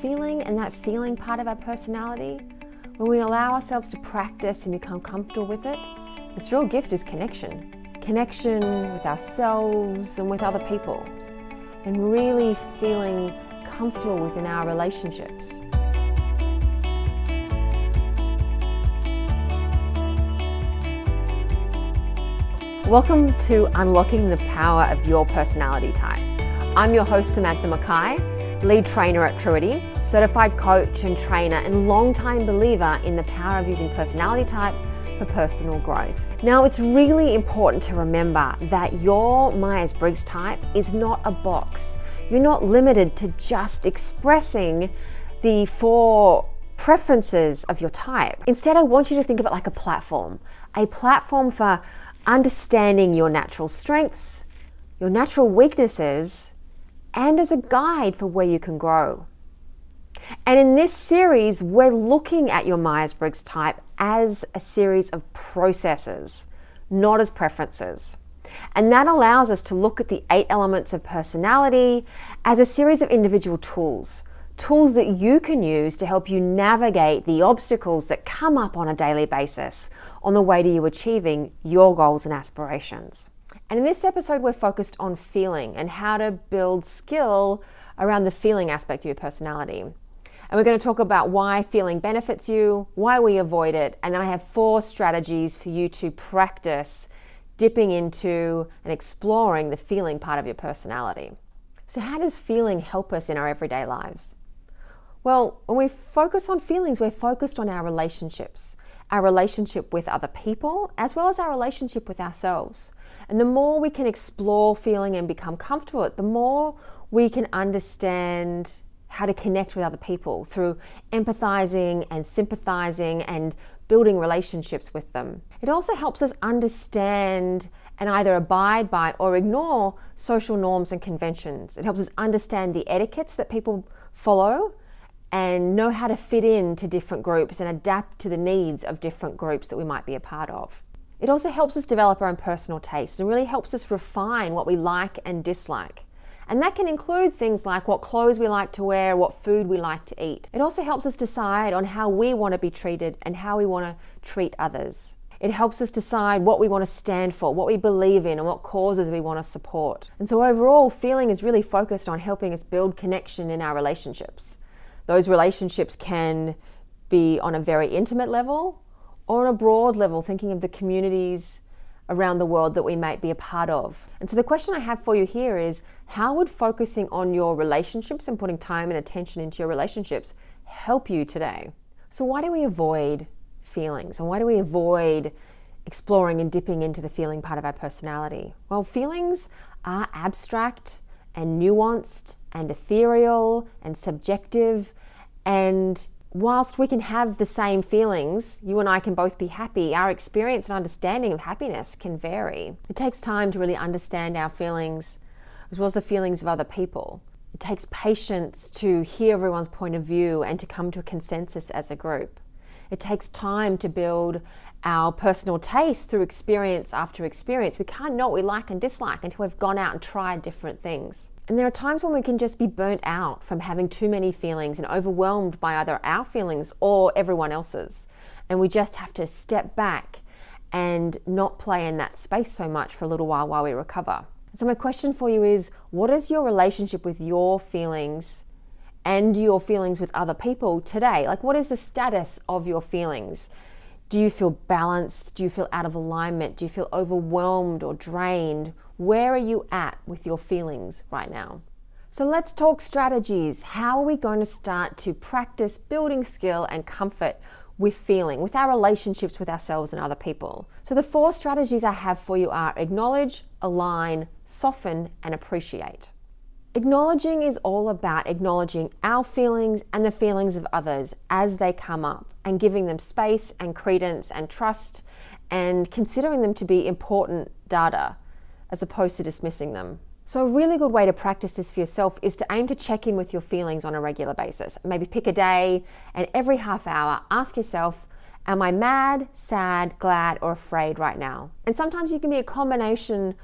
feeling and that feeling part of our personality, when we allow ourselves to practice and become comfortable with it, its real gift is connection. Connection with ourselves and with other people, and really feeling comfortable within our relationships. Welcome to Unlocking the Power of Your Personality Type. I'm your host, Samantha Mackay, lead trainer at Truity, certified coach and trainer, and longtime believer in the power of using personality type for personal growth. Now, it's really important to remember that your Myers-Briggs type is not a box. You're not limited to just expressing the 4 preferences of your type. Instead, I want you to think of it like a platform for understanding your natural strengths, your natural weaknesses, and as a guide for where you can grow. And in this series, we're looking at your Myers-Briggs type as a series of processes, not as preferences. And that allows us to look at the 8 elements of personality as a series of individual tools that you can use to help you navigate the obstacles that come up on a daily basis on the way to you achieving your goals and aspirations. And in this episode, we're focused on feeling and how to build skill around the feeling aspect of your personality. And we're going to talk about why feeling benefits you, why we avoid it, and then I have 4 strategies for you to practice dipping into and exploring the feeling part of your personality. So how does feeling help us in our everyday lives? Well, when we focus on feelings, we're focused on our relationships with other people, as well as our relationship with ourselves. And the more we can explore feeling and become comfortable with it, the more we can understand how to connect with other people through empathizing and sympathizing and building relationships with them. It also helps us understand and either abide by or ignore social norms and conventions. It helps us understand the etiquettes that people follow and know how to fit into different groups and adapt to the needs of different groups that we might be a part of. It also helps us develop our own personal taste and really helps us refine what we like and dislike. And that can include things like what clothes we like to wear, what food we like to eat. It also helps us decide on how we want to be treated and how we want to treat others. It helps us decide what we want to stand for, what we believe in, and what causes we want to support. And so overall, feeling is really focused on helping us build connection in our relationships. Those relationships can be on a very intimate level or on a broad level, thinking of the communities around the world that we might be a part of. And so the question I have for you here is, how would focusing on your relationships and putting time and attention into your relationships help you today? So why do we avoid feelings? And why do we avoid exploring and dipping into the feeling part of our personality? Well, feelings are abstract and nuanced and ethereal and subjective, and whilst we can have the same feelings, you and I can both be happy, our experience and understanding of happiness can vary. It takes time to really understand our feelings as well as the feelings of other people. It takes patience to hear everyone's point of view and to come to a consensus as a group. It takes time to build our personal taste through experience after experience. We can't know what we like and dislike until we've gone out and tried different things. And there are times when we can just be burnt out from having too many feelings and overwhelmed by either our feelings or everyone else's. And we just have to step back and not play in that space so much for a little while we recover. So my question for you is, what is your relationship with your feelings and your feelings with other people today? Like, what is the status of your feelings? Do you feel balanced? Do you feel out of alignment? Do you feel overwhelmed or drained? Where are you at with your feelings right now? So let's talk strategies. How are we going to start to practice building skill and comfort with feeling, with our relationships with ourselves and other people? So the 4 strategies I have for you are acknowledge, align, soften, and appreciate. Acknowledging is all about acknowledging our feelings and the feelings of others as they come up and giving them space and credence and trust and considering them to be important data as opposed to dismissing them. So a really good way to practice this for yourself is to aim to check in with your feelings on a regular basis. Maybe pick a day and every half hour ask yourself, am I mad, sad, glad, or afraid right now? And sometimes you can be a combination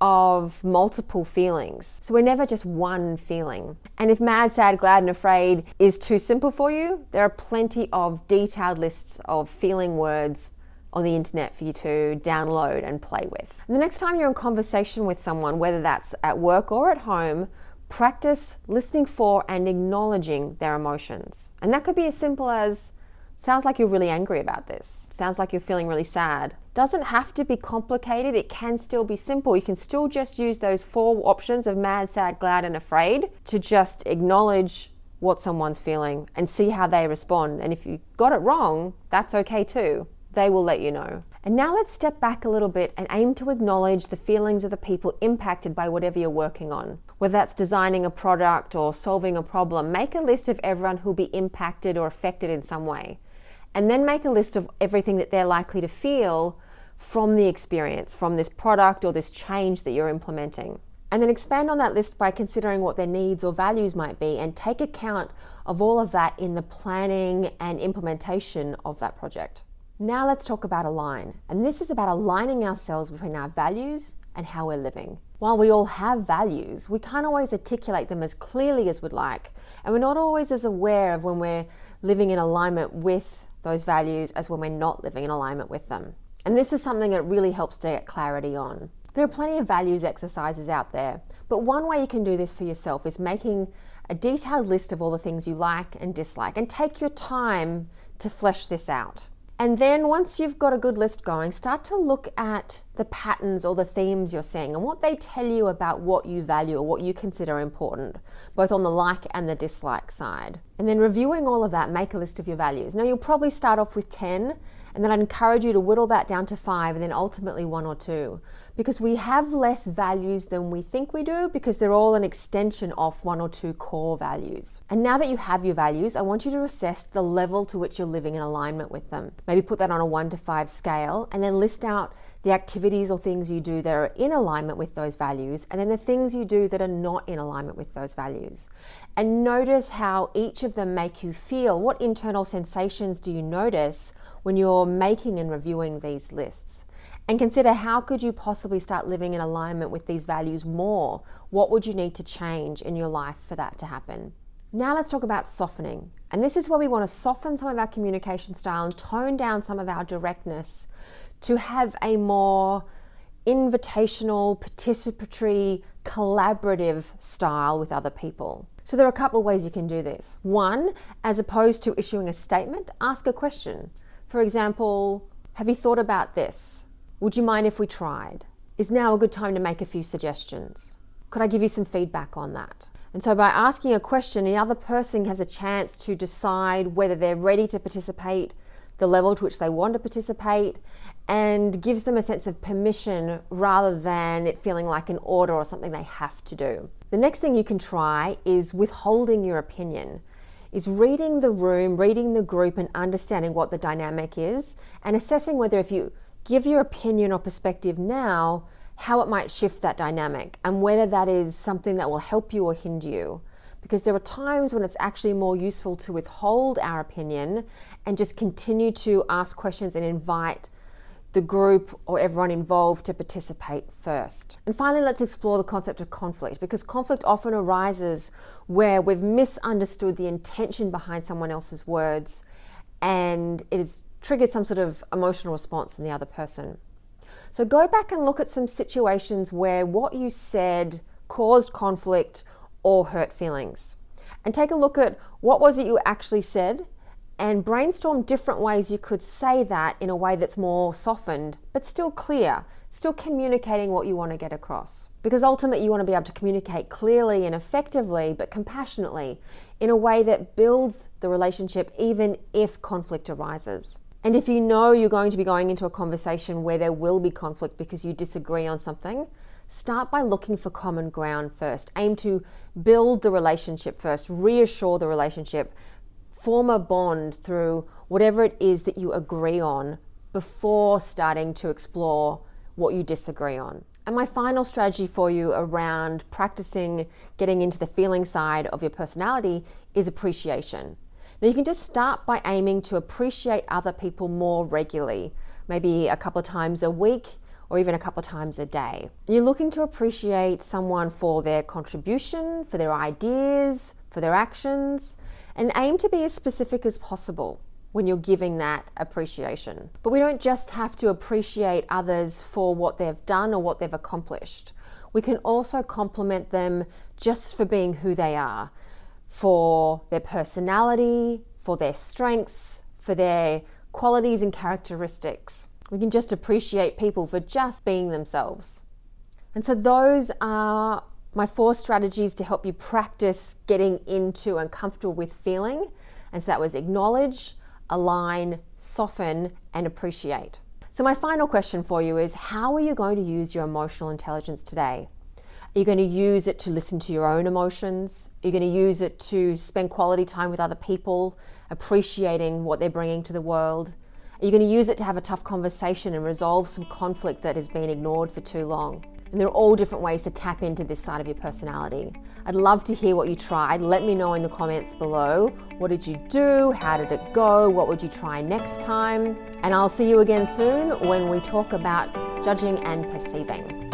of multiple feelings. So we're never just one feeling. And if mad, sad, glad, and afraid is too simple for you, there are plenty of detailed lists of feeling words on the internet for you to download and play with. And the next time you're in conversation with someone, whether that's at work or at home, practice listening for and acknowledging their emotions. And that could be as simple as, sounds like you're really angry about this. Sounds like you're feeling really sad. Doesn't have to be complicated. It can still be simple. You can still just use those 4 options of mad, sad, glad, and afraid to just acknowledge what someone's feeling and see how they respond. And if you got it wrong, that's okay too. They will let you know. And now let's step back a little bit and aim to acknowledge the feelings of the people impacted by whatever you're working on. Whether that's designing a product or solving a problem, make a list of everyone who'll be impacted or affected in some way. And then make a list of everything that they're likely to feel from the experience, from this product or this change that you're implementing. And then expand on that list by considering what their needs or values might be and take account of all of that in the planning and implementation of that project. Now let's talk about align. And this is about aligning ourselves between our values and how we're living. While we all have values, we can't always articulate them as clearly as we'd like. And we're not always as aware of when we're living in alignment with those values as when we're not living in alignment with them. And this is something that really helps to get clarity on. There are plenty of values exercises out there, but one way you can do this for yourself is making a detailed list of all the things you like and dislike, and take your time to flesh this out. And then once you've got a good list going, start to look at the patterns or the themes you're seeing and what they tell you about what you value or what you consider important, both on the like and the dislike side. And then reviewing all of that, make a list of your values. Now you'll probably start off with 10, and then I'd encourage you to whittle that down to 5 and then ultimately 1 or 2. Because we have less values than we think we do, because they're all an extension of 1 or 2 core values. And now that you have your values, I want you to assess the level to which you're living in alignment with them. Maybe put that on a 1 to 5 scale, and then list out the activities or things you do that are in alignment with those values, and then the things you do that are not in alignment with those values. And notice how each of them make you feel. What internal sensations do you notice when you're making and reviewing these lists? And consider, how could you possibly start living in alignment with these values more? What would you need to change in your life for that to happen? Now let's talk about softening. And this is where we want to soften some of our communication style and tone down some of our directness to have a more invitational, participatory, collaborative style with other people. So there are a couple of ways you can do this. One, as opposed to issuing a statement, ask a question. For example, have you thought about this? Would you mind if we tried? Is now a good time to make a few suggestions? Could I give you some feedback on that? And so by asking a question, the other person has a chance to decide whether they're ready to participate, the level to which they want to participate, and gives them a sense of permission rather than it feeling like an order or something they have to do. The next thing you can try is withholding your opinion. Is reading the room, reading the group, and understanding what the dynamic is, and assessing whether if you give your opinion or perspective now, how it might shift that dynamic, and whether that is something that will help you or hinder you. Because there are times when it's actually more useful to withhold our opinion and just continue to ask questions and invite the group or everyone involved to participate first. And finally, let's explore the concept of conflict, because conflict often arises where we've misunderstood the intention behind someone else's words, and it has triggered some sort of emotional response in the other person. So go back and look at some situations where what you said caused conflict or hurt feelings, and take a look at what was it you actually said, and brainstorm different ways you could say that in a way that's more softened, but still clear, still communicating what you want to get across. Because ultimately you want to be able to communicate clearly and effectively, but compassionately, in a way that builds the relationship even if conflict arises. And if you know you're going to be going into a conversation where there will be conflict because you disagree on something, start by looking for common ground first. Aim to build the relationship first, reassure the relationship, form a bond through whatever it is that you agree on before starting to explore what you disagree on. And my final strategy for you around practicing getting into the feeling side of your personality is appreciation. Now you can just start by aiming to appreciate other people more regularly, maybe a couple of times a week or even a couple of times a day. You're looking to appreciate someone for their contribution, for their ideas, for their actions, and aim to be as specific as possible when you're giving that appreciation. But we don't just have to appreciate others for what they've done or what they've accomplished. We can also compliment them just for being who they are, for their personality, for their strengths, for their qualities and characteristics. We can just appreciate people for just being themselves. And so those are my 4 strategies to help you practice getting into and comfortable with feeling. And so that was acknowledge, align, soften, and appreciate. So my final question for you is, how are you going to use your emotional intelligence today? Are you going to use it to listen to your own emotions? Are you going to use it to spend quality time with other people, appreciating what they're bringing to the world? Are you going to use it to have a tough conversation and resolve some conflict that has been ignored for too long? And there are all different ways to tap into this side of your personality. I'd love to hear what you tried. Let me know in the comments below. What did you do? How did it go? What would you try next time? And I'll see you again soon when we talk about judging and perceiving.